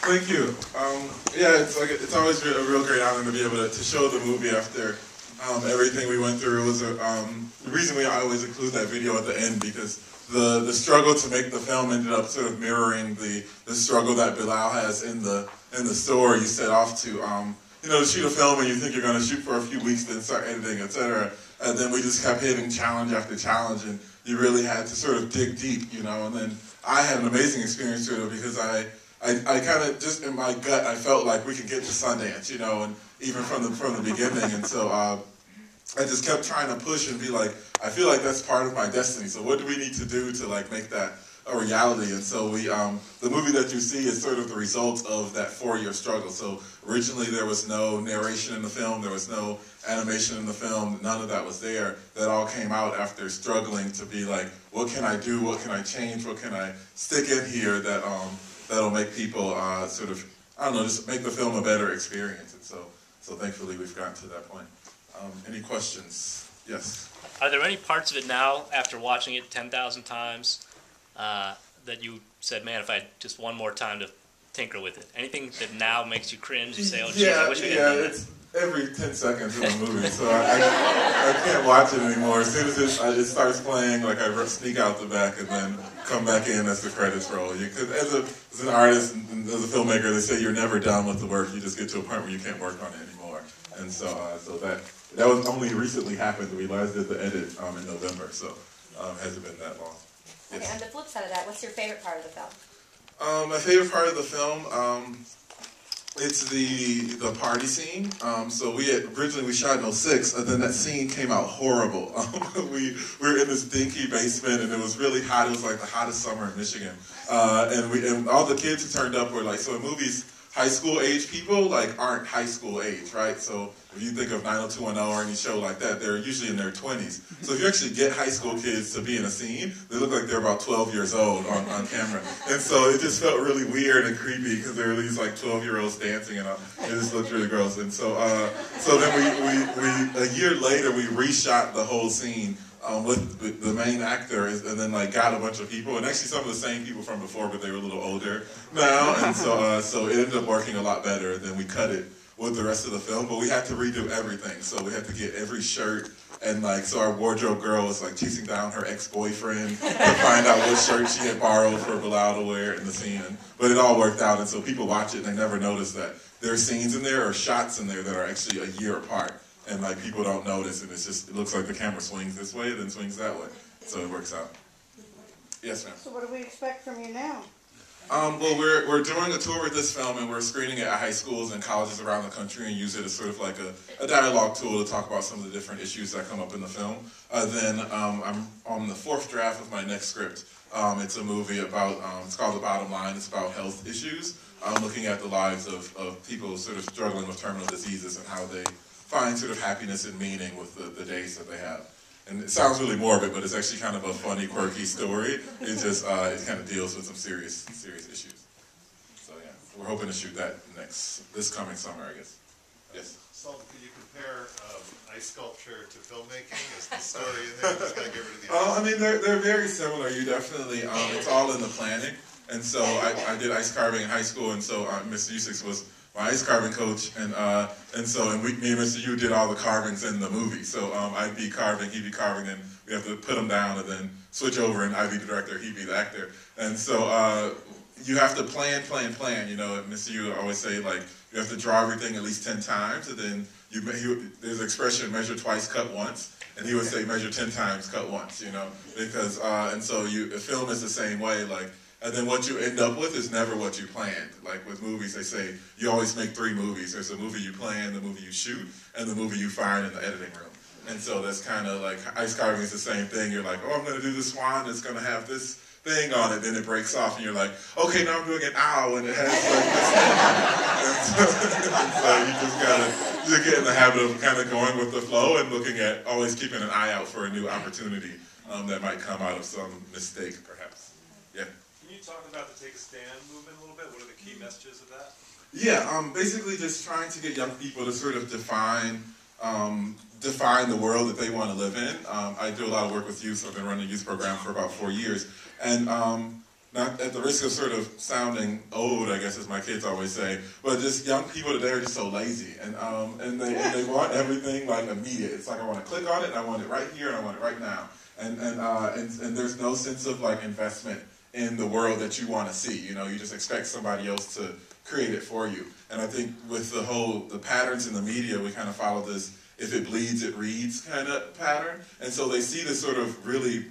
Thank you. Yeah, it's always a real great honor to be able to show the movie after everything we went through. It was the reason I always include that video at the end, because the struggle to make the film ended up sort of mirroring the struggle that Bilal has in the story. You set off to to shoot a film, and you think you're going to shoot for a few weeks, then start editing, etc. And then we just kept hitting challenge after challenge, and you really had to sort of dig deep, And then I had an amazing experience with it, because I kind of, just in my gut, I felt like we could get to Sundance, and even from the beginning. And so I just kept trying to push and be like, I feel like that's part of my destiny. So what do we need to do to make that a reality? And so the movie that you see is sort of the result of that 4-year struggle. So originally there was no narration in the film, there was no animation in the film, none of that was there. That all came out after struggling to be like, what can I do? What can I change? What can I stick in here that that'll make people sort of, I don't know, just make the film a better experience. And so thankfully we've gotten to that point. Any questions? Yes? Are there any parts of it now, after watching it 10,000 times, that you said, man, if I had just one more time to tinker with it? Anything that now makes you cringe? You say, oh, geez, I wish we had done that. It's every 10 seconds in the movie, so I can't watch it anymore. As soon as it starts playing, I sneak out the back and then come back in as the credits roll. Because as an artist and as a filmmaker, they say you're never done with the work. You just get to a point where you can't work on it anymore. And so that was only recently happened. We last did the edit in November, so it hasn't been that long. Yes. Okay, on the flip side of that, what's your favorite part of the film? My favorite part of the film, it's the party scene. So originally we shot in 2006, and then that scene came out horrible. We were in this dinky basement, and it was really hot. It was like the hottest summer in Michigan, and all the kids who turned up were so in movies, high school age people aren't high school age, right? So if you think of 90210 or any show like that, they're usually in their 20s. So if you actually get high school kids to be in a scene, they look like they're about 12 years old on camera. And so it just felt really weird and creepy, because there were these 12-year-olds dancing, and it just looked really gross. And so then we a year later, we reshot the whole scene with the main actor, and then got a bunch of people, and actually some of the same people from before, but they were a little older now, and so it ended up working a lot better. Then we cut it with the rest of the film, but we had to redo everything. So we had to get every shirt, and so our wardrobe girl was chasing down her ex-boyfriend to find out what shirt she had borrowed for Bilal to wear in the scene. But it all worked out, and so people watch it and they never notice that there are scenes in there or shots in there that are actually a year apart. And people don't notice, and it looks like the camera swings this way, then swings that way. So it works out. Yes, ma'am. So what do we expect from you now? Well, we're doing a tour with this film, and we're screening it at high schools and colleges around the country, and use it as sort of a dialogue tool to talk about some of the different issues that come up in the film. Then I'm on the 4th draft of my next script. It's a movie about, it's called The Bottom Line. It's about health issues, looking at the lives of people sort of struggling with terminal diseases and how they find sort of happiness and meaning with the days that they have. And it sounds really morbid, but it's actually kind of a funny, quirky story. It just, it kind of deals with some serious issues. So yeah, we're hoping to shoot that this coming summer, I guess. Yes? Sultan, can you compare ice sculpture to filmmaking? Is the story in there? Just gotta get rid of the ice. I mean, they're very similar. You definitely, it's all in the planning. And so I did ice carving in high school, and so Mr. Usix was my ice carving coach, and me and Mr. Yu did all the carvings in the movie. So I'd be carving, he'd be carving, and we have to put them down and then switch over, and I'd be the director, he'd be the actor. And so you have to plan. And Mr. Yu always say you have to draw everything at least 10 times, and then there's an expression, measure twice, cut once. And he would say measure 10 times, cut once, because and so a film is the same way, and then what you end up with is never what you planned. With movies, they say you always make 3 movies. There's the movie you plan, the movie you shoot, and the movie you find in the editing room. And so that's kind of ice carving is the same thing. You're like, oh, I'm going to do this swan that's going to have this thing on it. Then it breaks off, and you're like, okay, now I'm doing an owl, and it has this thing on it. And so you just got to get in the habit of kind of going with the flow and looking at, always keeping an eye out for a new opportunity that might come out of some mistake, perhaps. Yeah. Can you talk about the Take a Stand movement a little bit? What are the key messages of that? Yeah, basically just trying to get young people to sort of define the world that they want to live in. I do a lot of work with youth. I've been running a youth program for about 4 years. And not at the risk of sort of sounding old, I guess as my kids always say, but just young people today are just so lazy, and they want everything like immediate. It's like I want to click on it, and I want it right here, and I want it right now, and there's no sense of like investment in the world that you want to see. You know, you just expect somebody else to create it for you. And I think with the patterns in the media, we kind of follow this "if it bleeds, it reads" kind of pattern, and so they see this sort of really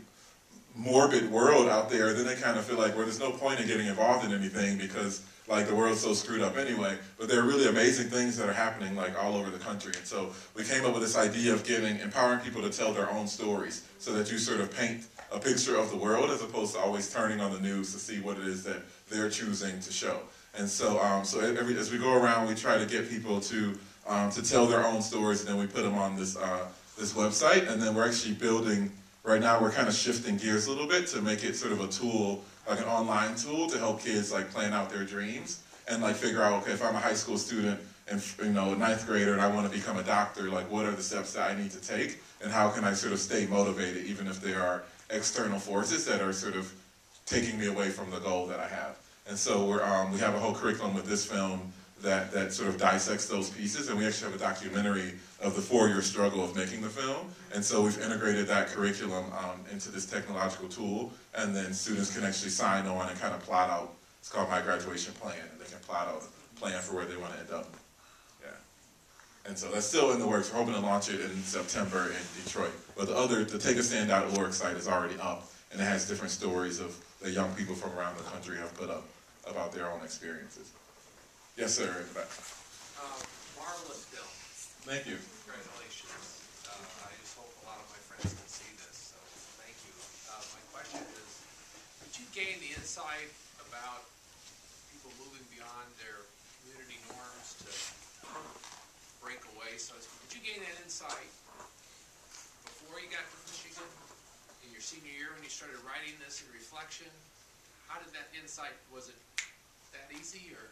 morbid world out there, then they kind of feel like, well, there's no point in getting involved in anything because like the world's so screwed up anyway. But there are really amazing things that are happening like all over the country. And so we came up with this idea of empowering people to tell their own stories so that you sort of paint a picture of the world as opposed to always turning on the news to see what it is that they're choosing to show. And so, as we go around, we try to get people to tell their own stories, and then we put them on this website, and then we're actually building. Right now, we're kind of shifting gears a little bit to make it sort of a tool, like an online tool, to help kids like plan out their dreams and like figure out, okay, if I'm a high school student and a ninth grader and I want to become a doctor, like what are the steps that I need to take, and how can I sort of stay motivated even if there are external forces that are sort of taking me away from the goal that I have. And so we have a whole curriculum with this film that sort of dissects those pieces, and we actually have a documentary of the 4-year struggle of making the film. And so we've integrated that curriculum into this technological tool, and then students can actually sign on and kind of plot out. It's called My Graduation Plan, and they can plot out a plan for where they want to end up. Yeah. And so that's still in the works. We're hoping to launch it in September in Detroit. But the TakeAStand.org site is already up, and it has different stories of the young people from around the country have put up about their own experiences. Yes, sir, in the back. Marvelous film. Thank you. Congratulations. I just hope a lot of my friends can see this, so thank you. My question is, did you gain the insight about people moving beyond their community norms to break away? So did you gain that insight before you got to Michigan in your senior year when you started writing this in reflection? How did that insight, was it that easy, or?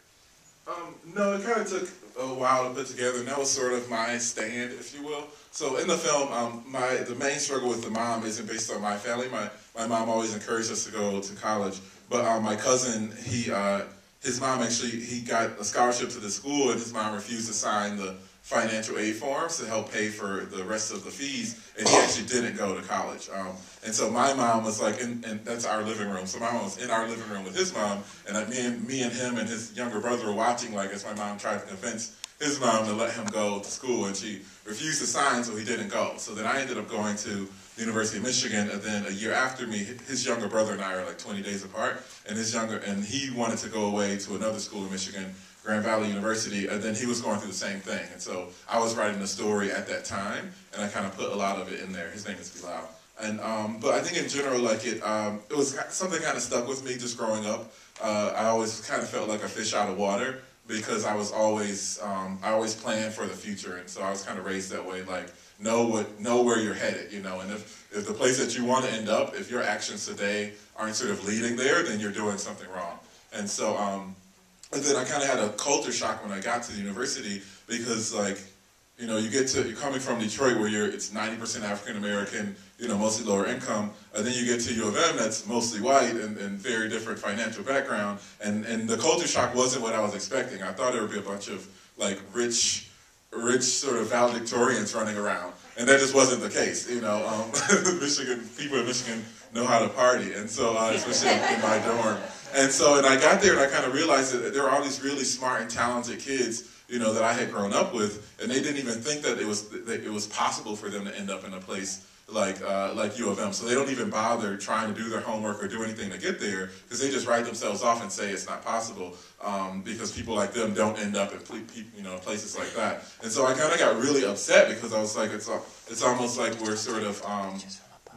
No, it kind of took a while to put together, and that was sort of my stand, if you will. So in the film, the main struggle with the mom isn't based on my family. My mom always encouraged us to go to college, but my cousin, his mom actually, he got a scholarship to the school, and his mom refused to sign the financial aid forms to help pay for the rest of the fees, and he actually didn't go to college. And so my mom was like, and that's our living room. So my mom was in our living room with his mom, and me and him and his younger brother were watching, like, as my mom tried to convince his mom to let him go to school, and she refused to sign, so he didn't go. So then I ended up going to the University of Michigan, and then a year after me, his younger brother and I are like 20 days apart, and he wanted to go away to another school in Michigan, Grand Valley University, and then he was going through the same thing. And so I was writing the story at that time, and I kind of put a lot of it in there. His name is Bilal. And but I think in general, like it was something kind of stuck with me just growing up. I always kind of felt like a fish out of water because I always planned for the future, and so I was kind of raised that way. Like know where you're headed, you know. And if the place that you want to end up, if your actions today aren't sort of leading there, then you're doing something wrong. And so. And then I kind of had a culture shock when I got to the university because, like, you know, you're coming from Detroit where it's 90% African American, you know, mostly lower income, and then you get to U of M that's mostly white and very different financial background, and the culture shock wasn't what I was expecting. I thought there would be a bunch of like rich sort of valedictorians running around, and that just wasn't the case. You know, people in Michigan know how to party, and so especially in my dorm. And I got there and I kind of realized that there were all these really smart and talented kids, you know, that I had grown up with, and they didn't even think that it was possible for them to end up in a place like U of M. So they don't even bother trying to do their homework or do anything to get there because they just write themselves off and say it's not possible because people like them don't end up in places like that. And so I kind of got really upset because I was like, it's almost like we're sort of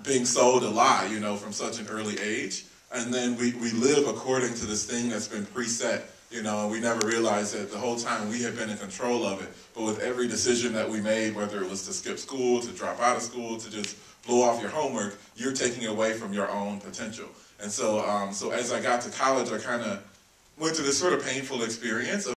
being sold a lie, you know, from such an early age. And then we live according to this thing that's been preset, you know, and we never realized that the whole time we had been in control of it. But with every decision that we made, whether it was to skip school, to drop out of school, to just blow off your homework, you're taking away from your own potential. And so as I got to college, I kind of went through this sort of painful experience of